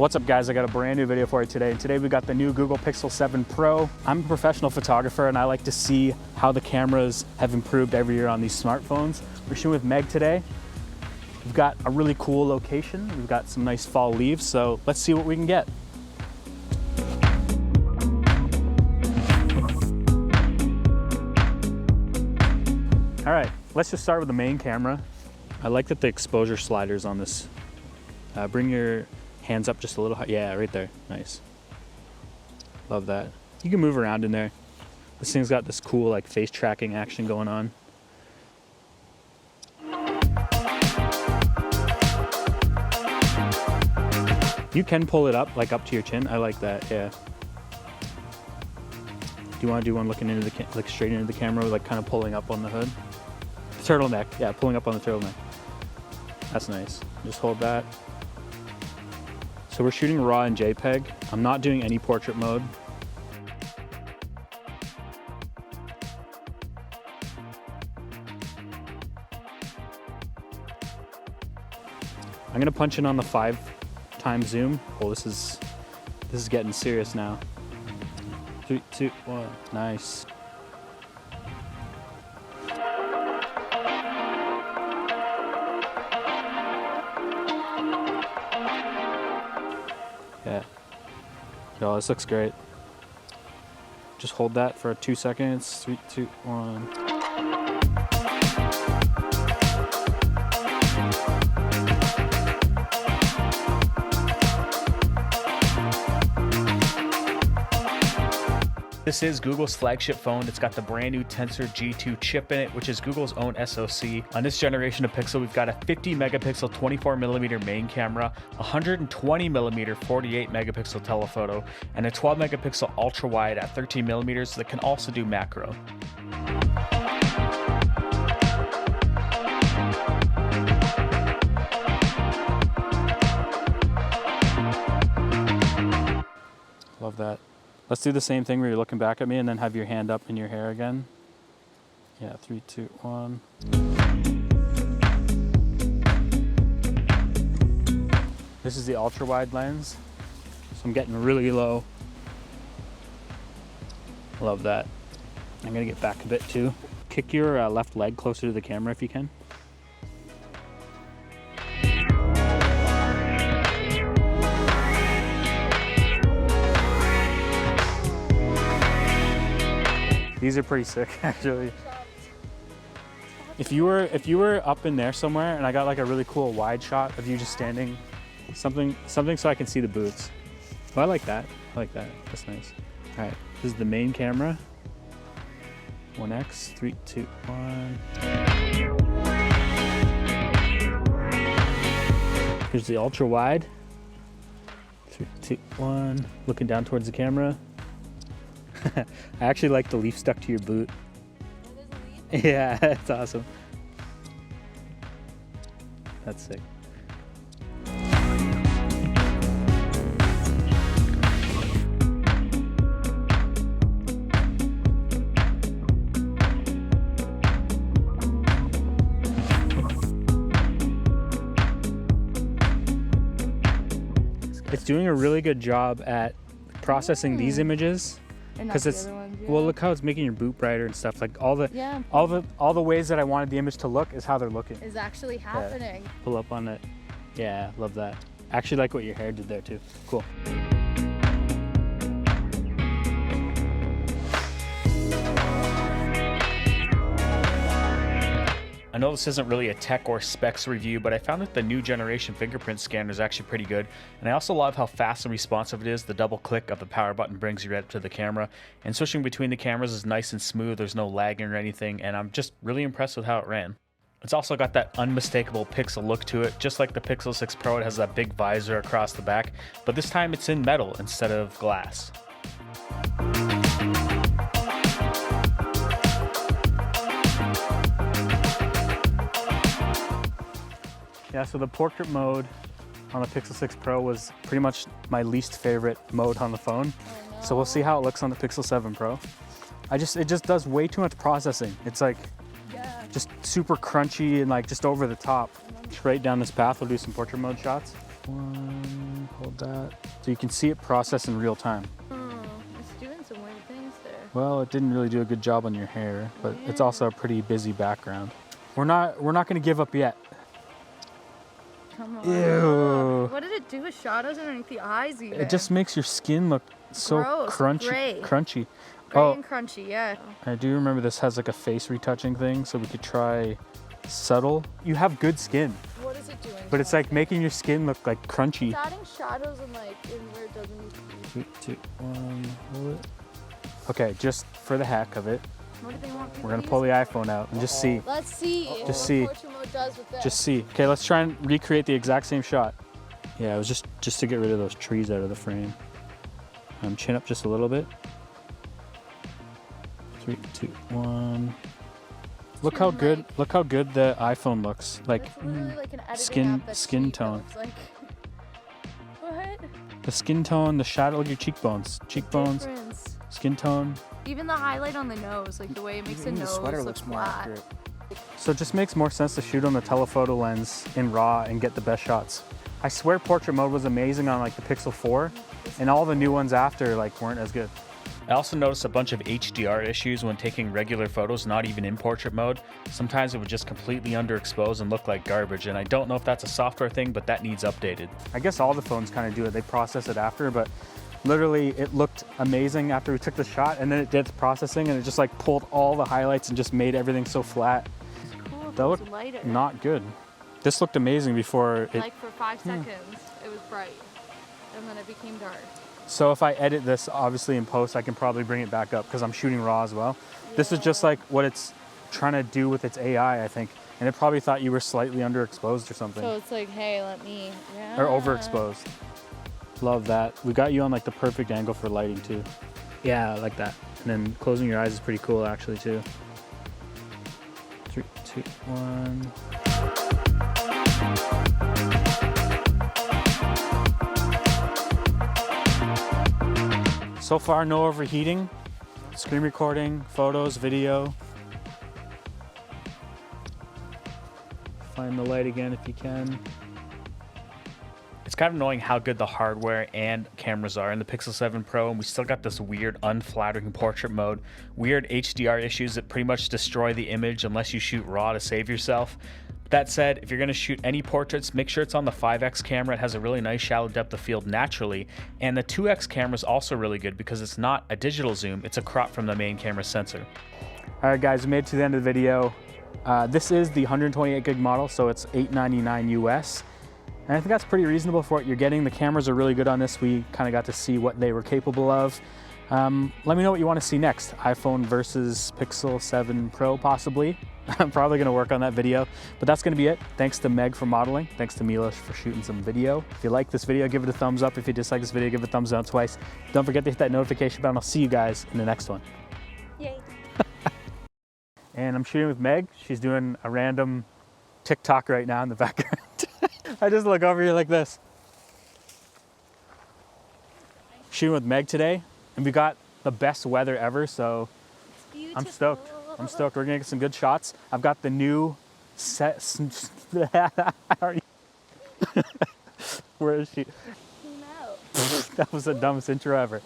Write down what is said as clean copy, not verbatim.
What's up guys, I got a brand new video for you today. Today we got the new Google Pixel 7 Pro. I'm a professional photographer and I like to see how the cameras have improved every year on these smartphones. We're shooting with Meg today. We've got a really cool location. We've got some nice fall leaves, so let's see what we can get. All right, let's just start with the main camera. I like that the exposure sliders on this. Bring your hands up just a little high. Yeah, right there. Nice. Love that. You can move around in there. This thing's got this cool like face tracking action going on. You can pull it up like up to your chin. I like that. Yeah. Do you want to do one looking into the like straight into the camera, like kind of pulling up on the hood? Turtleneck. Yeah, pulling up on the turtleneck. That's nice. Just hold that. So we're shooting RAW and JPEG. I'm not doing any portrait mode. I'm gonna punch in on the 5x zoom. Oh, this is getting serious now. 3, 2, 1. Nice. Yeah. Oh, this looks great. Just hold that for 2 seconds. 3, 2, 1. This is Google's flagship phone. It's got the brand new Tensor G2 chip in it, which is Google's own SoC. On this generation of Pixel, we've got a 50 megapixel 24mm main camera, 120mm 48 megapixel telephoto, and a 12 megapixel ultra wide at 13mm that can also do macro. Love that. Let's do the same thing where you're looking back at me and then have your hand up in your hair again. Yeah, 3, 2, 1. This is the ultra wide lens. So I'm getting really low. Love that. I'm gonna get back a bit too. Kick your left leg closer to the camera if you can. These are pretty sick, actually. If you were up in there somewhere and I got like a really cool wide shot of you just standing, something so I can see the boots. Oh, I like that. I like that. That's nice. All right, this is the main camera. 1x, 3, 2, 1. Here's the ultra wide. 3, 2, 1. Looking down towards the camera. I actually like the leaf stuck to your boot. Oh, there's a leaf? Yeah, that's awesome. That's sick. It's doing a really good job at processing these images. Because it's well, look how it's making your boot brighter and stuff. Like all the ways that I wanted the image to look is how they're looking. Is actually happening. Yeah. Pull up on it. Yeah, love that. Actually like what your hair did there too. Cool. I know this isn't really a tech or specs review, but I found that the new generation fingerprint scanner is actually pretty good. And I also love how fast and responsive it is. The double click of the power button brings you right up to the camera. And switching between the cameras is nice and smooth. There's no lagging or anything. And I'm just really impressed with how it ran. It's also got that unmistakable Pixel look to it. Just like the Pixel 6 Pro, it has that big visor across the back. But this time it's in metal instead of glass. Yeah, so the portrait mode on the Pixel 6 Pro was pretty much my least favorite mode on the phone. Oh, no. So we'll see how it looks on the Pixel 7 Pro. It just does way too much processing. It's like just super crunchy and like just over the top. Straight down this path, we'll do some portrait mode shots. 1, hold that. So you can see it process in real time. It's doing some weird things there. Well, it didn't really do a good job on your hair, but it's also a pretty busy background. We're not gonna give up yet. Come on. Ew. What did it do with shadows underneath the eyes even? It just makes your skin look so Gross, crunchy. gray. Crunchy. Gray and crunchy, yeah. I do remember this has like a face retouching thing, so we could try subtle. You have good skin, What is it doing? but it's like making your skin look like crunchy. It's adding shadows and like in where it doesn't need to be. 3, 2, 1, hold it. Okay, just for the heck of it, What do they want people we're gonna to pull use? the iPhone out and just see. Let's see Just what see. portrait mode does with this. Just see. Okay, let's try and recreate the exact same shot. Yeah, it was just to get rid of those trees out of the frame. Chin up just a little bit. 3, 2, 1. Look how good the iPhone looks. Like It's literally like an editing skin- app that's skin cheap that tone. looks like... What? the skin tone, the shadow, look at your cheekbones, Difference. skin tone. Even the highlight on the nose, like the way it makes the nose look flat. So it just makes more sense to shoot on the telephoto lens in RAW and get the best shots. I swear portrait mode was amazing on like the Pixel 4, and all the new ones after like weren't as good. I also noticed a bunch of HDR issues when taking regular photos, not even in portrait mode. Sometimes it would just completely underexpose and look like garbage, and I don't know if that's a software thing, but that needs updated. I guess all the phones kind of do it. They process it after, but literally it looked amazing after we took the shot, and then it did processing and it just like pulled all the highlights and just made everything so flat. It's cool if That it was looked lighter. not good. This looked amazing before it. Like for 5 seconds, it was bright, and then it became dark. So if I edit this, obviously in post, I can probably bring it back up because I'm shooting RAW as well. Yeah. This is just like what it's trying to do with its AI, I think. And it probably thought you were slightly underexposed or something. So it's like, hey, let me, Or overexposed. Love that. We got you on like the perfect angle for lighting too. Yeah, like that. And then closing your eyes is pretty cool actually too. 3, 2, 1. So far, no overheating. Screen recording, photos, video. Find the light again if you can. It's kind of annoying how good the hardware and cameras are in the Pixel 7 Pro, and we still got this weird unflattering portrait mode, weird HDR issues that pretty much destroy the image unless you shoot RAW to save yourself. That said, if you're going to shoot any portraits, make sure it's on the 5x camera. It has a really nice shallow depth of field naturally, and the 2x camera is also really good because it's not a digital zoom, it's a crop from the main camera sensor. All right guys, we made it to the end of the video. This is the 128 gig model, so it's $899 US. And I think that's pretty reasonable for what you're getting. The cameras are really good on this. We kind of got to see what they were capable of. Let me know what you want to see next. iPhone versus Pixel 7 Pro, possibly. I'm probably going to work on that video, but that's going to be it. Thanks to Meg for modeling. Thanks to Milos for shooting some video. If you like this video, give it a thumbs up. If you dislike this video, give it a thumbs down twice. Don't forget to hit that notification button. I'll see you guys in the next one. Yay. And I'm shooting with Meg. She's doing a random TikTok right now in the background. I just look over here like this. Shooting with Meg today, and we got the best weather ever, so I'm stoked. I'm stoked. We're gonna get some good shots. I've got the new set. Where is she? Came out. That was the dumbest intro ever.